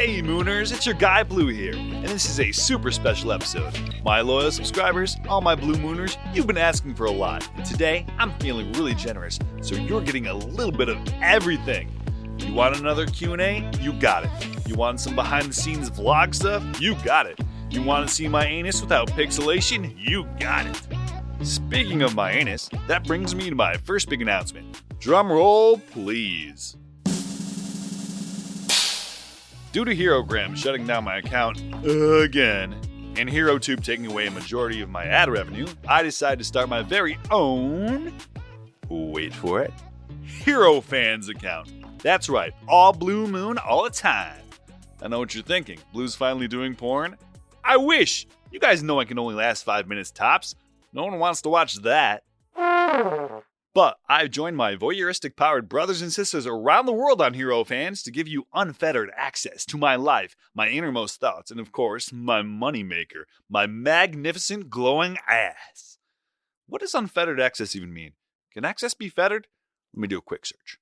Hey Mooners, it's your guy Blue here, and this is a super special episode. My loyal subscribers, all my Blue Mooners, you've been asking for a lot, and today I'm feeling really generous, so you're getting a little bit of everything. You want another Q&A? You got it. You want some behind the scenes vlog stuff? You got it. You want to see my anus without pixelation? You got it. Speaking of my anus, that brings me to my first big announcement. Drum roll, please. Due to HeroGram shutting down my account again, and HeroTube taking away a majority of my ad revenue, I decided to start my very own, wait for it, Hero Fans account. That's right, all Blue Moon all the time. I know what you're thinking, Blue's finally doing porn? I wish! You guys know I can only last 5 minutes tops. No one wants to watch that. But I've joined my voyeuristic powered brothers and sisters around the world on Hero Fans to give you unfettered access to my life, my innermost thoughts, and of course, my moneymaker, my magnificent glowing ass. What does unfettered access even mean? Can access be fettered? Let me do a quick search.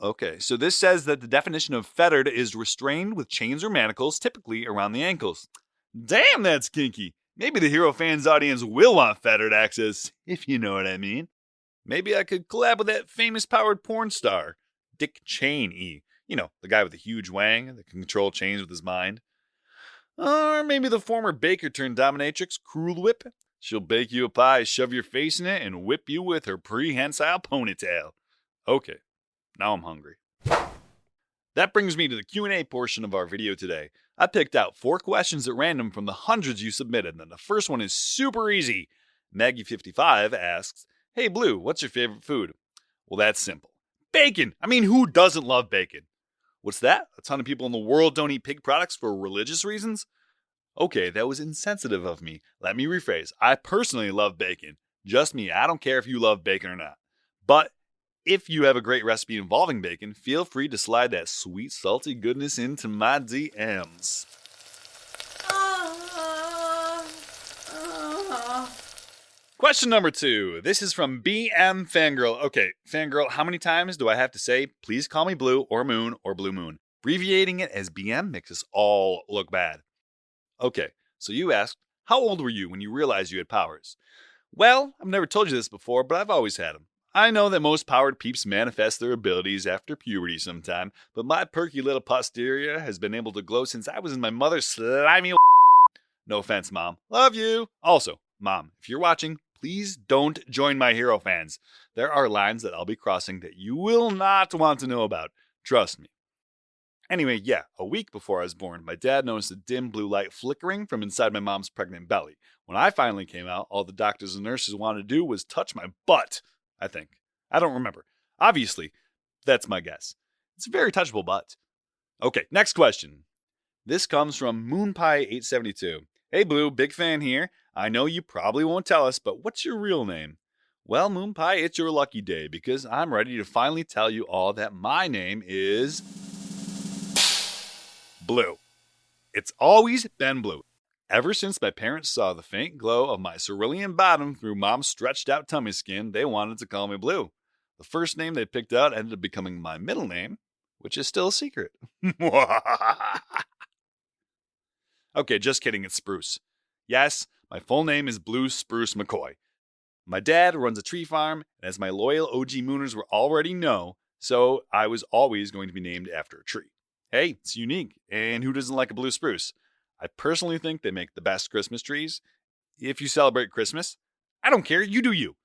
Okay, so this says that the definition of fettered is restrained with chains or manacles, typically around the ankles. Damn, that's kinky. Maybe the Hero Fans audience will want fettered access, if you know what I mean. Maybe I could collab with that famous powered porn star, Dick Cheney. You know, the guy with the huge wang that can control chains with his mind. Or maybe the former baker turned dominatrix, Cruel Whip. She'll bake you a pie, shove your face in it, and whip you with her prehensile ponytail. Okay, now I'm hungry. That brings me to the Q&A portion of our video today. I picked out 4 questions at random from the hundreds you submitted, and the first one is super easy. Maggie55 asks, "Hey Blue, what's your favorite food?" Well, that's simple. Bacon! I mean, who doesn't love bacon? What's that? A ton of people in the world don't eat pig products for religious reasons? Okay, that was insensitive of me. Let me rephrase. I personally love bacon. Just me. I don't care if you love bacon or not. But if you have a great recipe involving bacon, feel free to slide that sweet, salty goodness into my DMs. Question number 2. This is from BM Fangirl. Okay, Fangirl, how many times do I have to say, please call me Blue or Moon or Blue Moon? Abbreviating it as BM makes us all look bad. Okay, so you asked, how old were you when you realized you had powers? Well, I've never told you this before, but I've always had them. I know that most powered peeps manifest their abilities after puberty sometime, but my perky little posterior has been able to glow since I was in my mother's slimy. No offense, Mom. Love you. Also, Mom, if you're watching, please don't join my Hero Fans. There are lines that I'll be crossing that you will not want to know about. Trust me. Anyway, yeah, a week before I was born, my dad noticed a dim blue light flickering from inside my mom's pregnant belly. When I finally came out, all the doctors and nurses wanted to do was touch my butt, I think. I don't remember. Obviously, that's my guess. It's a very touchable butt. Okay, next question. This comes from MoonPie872. Hey Blue, big fan here. I know you probably won't tell us, but what's your real name? Well, Moonpie, it's your lucky day because I'm ready to finally tell you all that my name is Blue. It's always been Blue. Ever since my parents saw the faint glow of my cerulean bottom through Mom's stretched out tummy skin, they wanted to call me Blue. The first name they picked out ended up becoming my middle name, which is still a secret. Okay, just kidding, it's Spruce. Yes, my full name is Blue Spruce McCoy. My dad runs a tree farm, and as my loyal OG Mooners will already know, so I was always going to be named after a tree. Hey, it's unique, and who doesn't like a blue spruce? I personally think they make the best Christmas trees. If you celebrate Christmas, I don't care, you do you.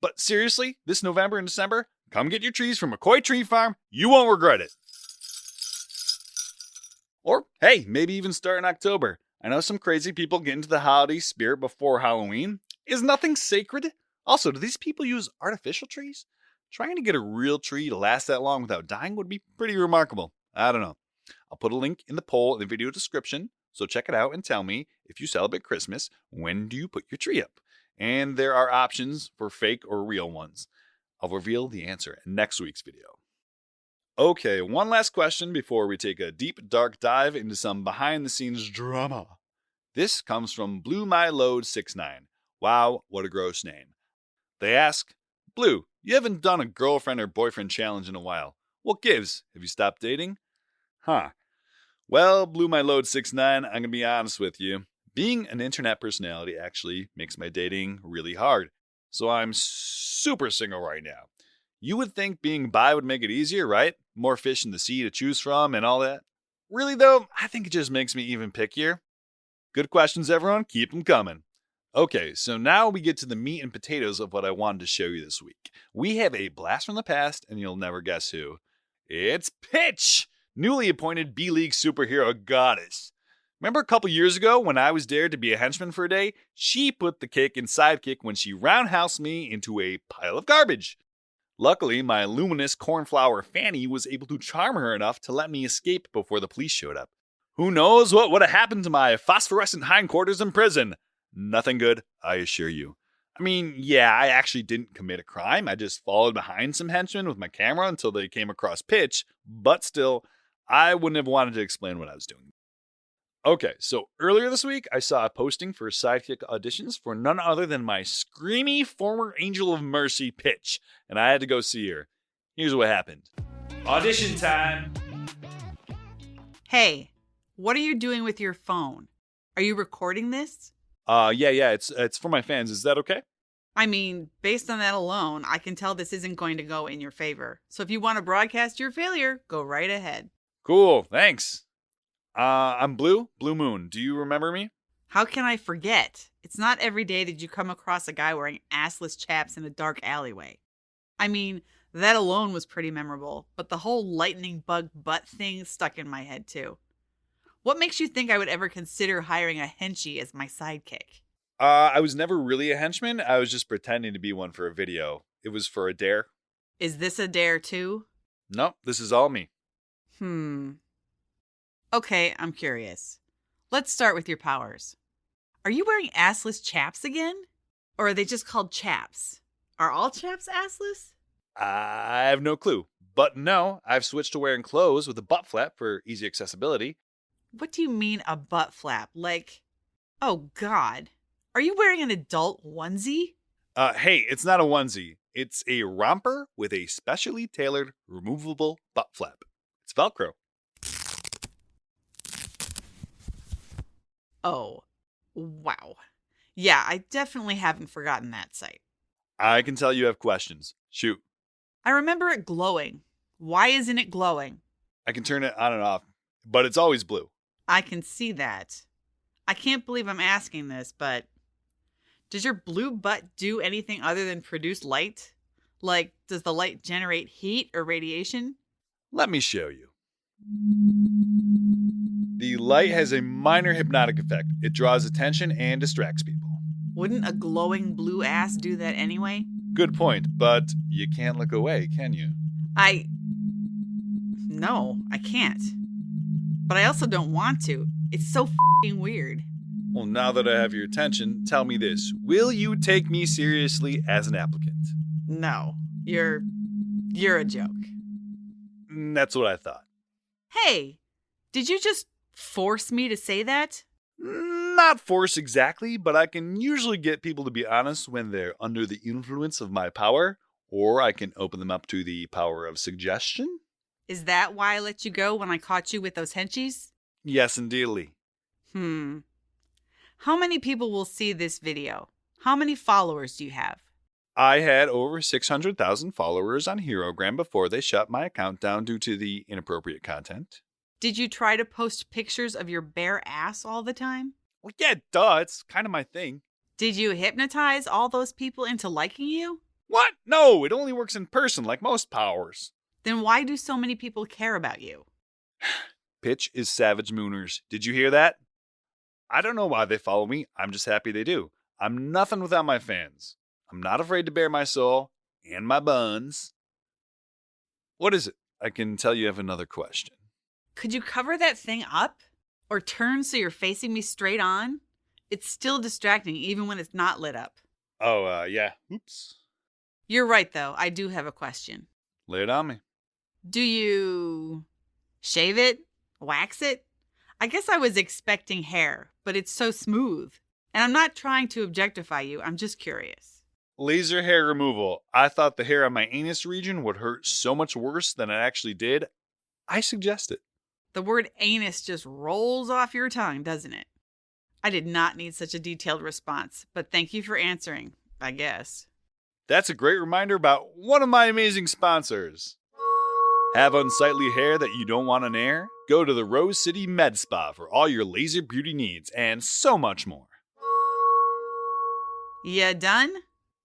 But seriously, this November and December, come get your trees from McCoy Tree Farm. You won't regret it. Or, hey, maybe even start in October. I know some crazy people get into the holiday spirit before Halloween. Is nothing sacred? Also, do these people use artificial trees? Trying to get a real tree to last that long without dying would be pretty remarkable. I don't know. I'll put a link in the poll in the video description, so check it out and tell me, if you celebrate Christmas, when do you put your tree up? And there are options for fake or real ones. I'll reveal the answer in next week's video. Okay, one last question before we take a deep, dark dive into some behind-the-scenes drama. This comes from BlueMyLoad69. Wow, what a gross name. They ask, Blue, you haven't done a girlfriend or boyfriend challenge in a while. What gives? Have you stopped dating? Huh. Well, Blew My Load 6'9", I'm going to be honest with you. Being an internet personality actually makes my dating really hard. So I'm super single right now. You would think being bi would make it easier, right? More fish in the sea to choose from and all that. Really though, I think it just makes me even pickier. Good questions, everyone. Keep them coming. Okay, so now we get to the meat and potatoes of what I wanted to show you this week. We have a blast from the past, and you'll never guess who. It's Pitch, newly appointed B-League superhero goddess. Remember a couple years ago when I was dared to be a henchman for a day? She put the kick in sidekick when she roundhoused me into a pile of garbage. Luckily, my luminous cornflower Fanny was able to charm her enough to let me escape before the police showed up. Who knows what would have happened to my phosphorescent hindquarters in prison? Nothing good, I assure you. I mean, yeah, I actually didn't commit a crime. I just followed behind some henchmen with my camera until they came across Pitch, but still, I wouldn't have wanted to explain what I was doing. Okay, so earlier this week, I saw a posting for sidekick auditions for none other than my screamy former Angel of Mercy, Pitch, and I had to go see her. Here's what happened. Audition time! Hey, what are you doing with your phone? Are you recording this? Yeah, it's for my fans. Is that okay? I mean, based on that alone, I can tell this isn't going to go in your favor. So if you want to broadcast your failure, go right ahead. Cool, thanks. I'm Blue Moon. Do you remember me? How can I forget? It's not every day that you come across a guy wearing assless chaps in a dark alleyway. I mean, that alone was pretty memorable, but the whole lightning bug butt thing stuck in my head too. What makes you think I would ever consider hiring a henchie as my sidekick? I was never really a henchman. I was just pretending to be one for a video. It was for a dare. Is this a dare too? Nope, this is all me. Okay, I'm curious. Let's start with your powers. Are you wearing assless chaps again? Or are they just called chaps? Are all chaps assless? I have no clue. But no, I've switched to wearing clothes with a butt flap for easy accessibility. What do you mean a butt flap? Like, oh God. Are you wearing an adult onesie? Hey, it's not a onesie. It's a romper with a specially tailored removable butt flap. It's Velcro. Oh, wow. Yeah, I definitely haven't forgotten that sight. I can tell you have questions. Shoot. I remember it glowing. Why isn't it glowing? I can turn it on and off, but it's always blue. I can see that. I can't believe I'm asking this, but does your blue butt do anything other than produce light? Like, does the light generate heat or radiation? Let me show you. The light has a minor hypnotic effect. It draws attention and distracts people. Wouldn't a glowing blue ass do that anyway? Good point, but you can't look away, can you? No, I can't. But I also don't want to. It's so f***ing weird. Well, now that I have your attention, tell me this. Will you take me seriously as an applicant? No, you're a joke. That's what I thought. Hey, did you just force me to say that? Not force exactly, but I can usually get people to be honest when they're under the influence of my power, or I can open them up to the power of suggestion. Is that why I let you go when I caught you with those henchies? Yes, indeedly. How many people will see this video? How many followers do you have? I had over 600,000 followers on HeroGram before they shut my account down due to the inappropriate content. Did you try to post pictures of your bare ass all the time? Well, yeah, duh. It's kind of my thing. Did you hypnotize all those people into liking you? What? No, it only works in person like most powers. Then why do so many people care about you? Pitch is Savage Mooners. Did you hear that? I don't know why they follow me. I'm just happy they do. I'm nothing without my fans. I'm not afraid to bare my soul and my buns. What is it? I can tell you have another question. Could you cover that thing up? Or turn so you're facing me straight on? It's still distracting even when it's not lit up. Oh, yeah. Oops. You're right, though. I do have a question. Lay it on me. Do you shave it? Wax it? I guess I was expecting hair, but it's so smooth. And I'm not trying to objectify you. I'm just curious. Laser hair removal. I thought the hair on my anus region would hurt so much worse than it actually did. I suggest it. The word anus just rolls off your tongue, doesn't it? I did not need such a detailed response, but thank you for answering, I guess. That's a great reminder about one of my amazing sponsors. Have unsightly hair that you don't want on air? Go to the Rose City Med Spa for all your laser beauty needs and so much more. Ya done?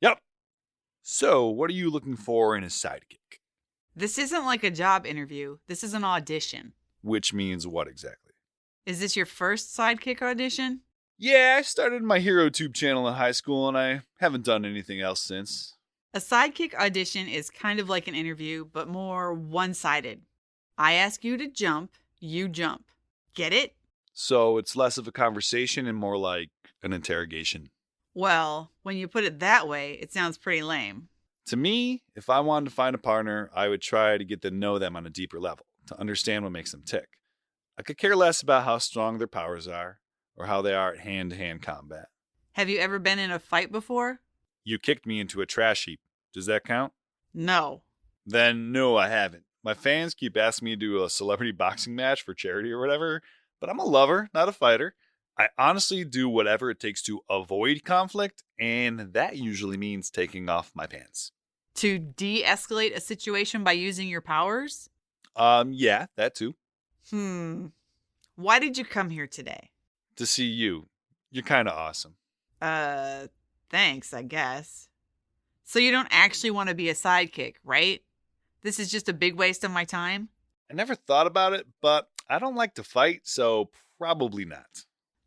Yep. So, what are you looking for in a sidekick? This isn't like a job interview. This is an audition. Which means what exactly? Is this your first sidekick audition? Yeah, I started my HeroTube channel in high school and I haven't done anything else since. A sidekick audition is kind of like an interview, but more one-sided. I ask you to jump, you jump. Get it? So it's less of a conversation and more like an interrogation. Well, when you put it that way, it sounds pretty lame. To me, if I wanted to find a partner, I would try to get to know them on a deeper level, to understand what makes them tick. I could care less about how strong their powers are, or how they are at hand-to-hand combat. Have you ever been in a fight before? You kicked me into a trash heap. Does that count? No. Then no, I haven't. My fans keep asking me to do a celebrity boxing match for charity or whatever, but I'm a lover, not a fighter. I honestly do whatever it takes to avoid conflict, and that usually means taking off my pants. To de-escalate a situation by using your powers? Yeah, that too. Why did you come here today? To see you. You're kind of awesome. Thanks, I guess. So you don't actually want to be a sidekick, right? This is just a big waste of my time? I never thought about it, but I don't like to fight, so probably not.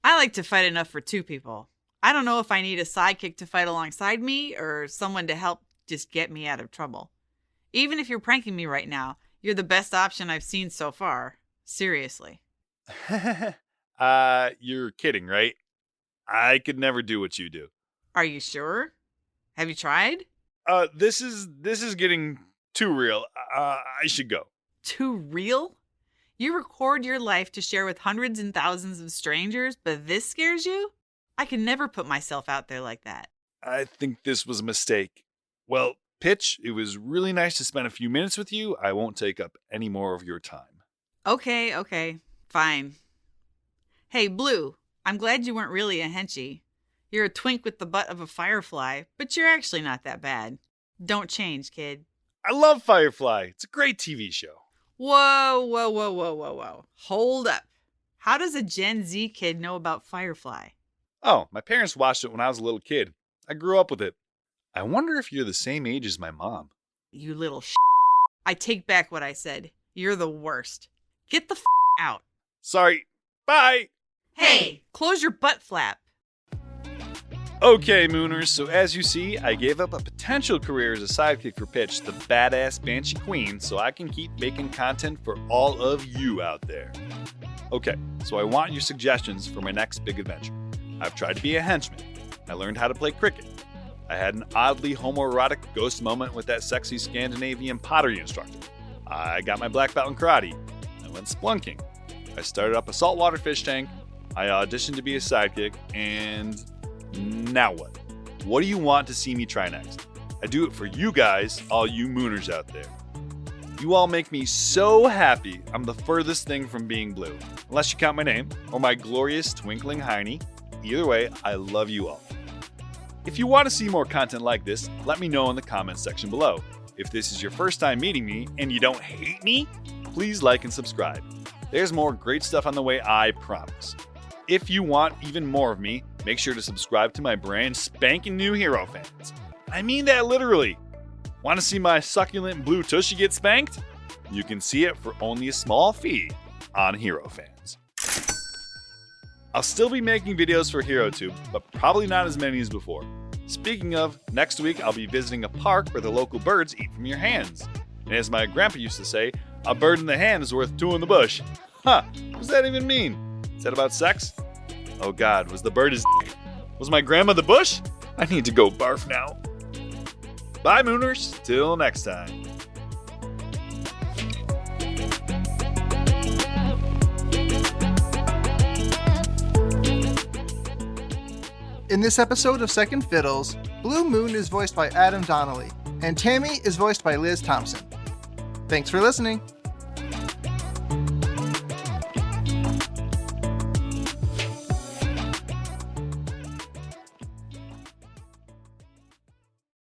I like to fight enough for two people. I don't know if I need a sidekick to fight alongside me or someone to help just get me out of trouble. Even if you're pranking me right now, you're the best option I've seen so far. Seriously. You're kidding, right? I could never do what you do. Are you sure? Have you tried? This is getting too real. I should go. Too real? You record your life to share with hundreds and thousands of strangers, but this scares you? I can never put myself out there like that. I think this was a mistake. Well, Pitch, it was really nice to spend a few minutes with you. I won't take up any more of your time. Okay, fine. Hey, Blue, I'm glad you weren't really a henchie. You're a twink with the butt of a firefly, but you're actually not that bad. Don't change, kid. I love Firefly. It's a great TV show. Whoa. Hold up. How does a Gen Z kid know about Firefly? Oh, my parents watched it when I was a little kid. I grew up with it. I wonder if you're the same age as my mom. You little I take back what I said. You're the worst. Get the out. Sorry. Bye. Hey, close your butt flap. Okay, Mooners, so as you see, I gave up a potential career as a sidekick for Pitch, the badass Banshee Queen, so I can keep making content for all of you out there. Okay, so I want your suggestions for my next big adventure. I've tried to be a henchman. I learned how to play cricket. I had an oddly homoerotic ghost moment with that sexy Scandinavian pottery instructor. I got my black belt in karate. I went splunking. I started up a saltwater fish tank. I auditioned to be a sidekick, and now what? What do you want to see me try next? I do it for you guys, all you Mooners out there. You all make me so happy. I'm the furthest thing from being blue. Unless you count my name, or my glorious twinkling hiney. Either way, I love you all. If you want to see more content like this, let me know in the comments section below. If this is your first time meeting me and you don't hate me, please like and subscribe. There's more great stuff on the way, I promise. If you want even more of me, make sure to subscribe to my brand spanking new Hero fans. I mean that literally. Want to see my succulent blue tushy get spanked? You can see it for only a small fee on Hero Fans. I'll still be making videos for HeroTube, but probably not as many as before. Speaking of, next week I'll be visiting a park where the local birds eat from your hands. And as my grandpa used to say, a bird in the hand is worth two in the bush. Huh, what does that even mean? Is that about sex? Oh God, was the bird his dick? Was my grandma the bush? I need to go barf now. Bye, Mooners. Till next time. In this episode of Second Fiddles, Blue Moon is voiced by Adam Donnelly, and Tammy is voiced by Liz Thompson. Thanks for listening.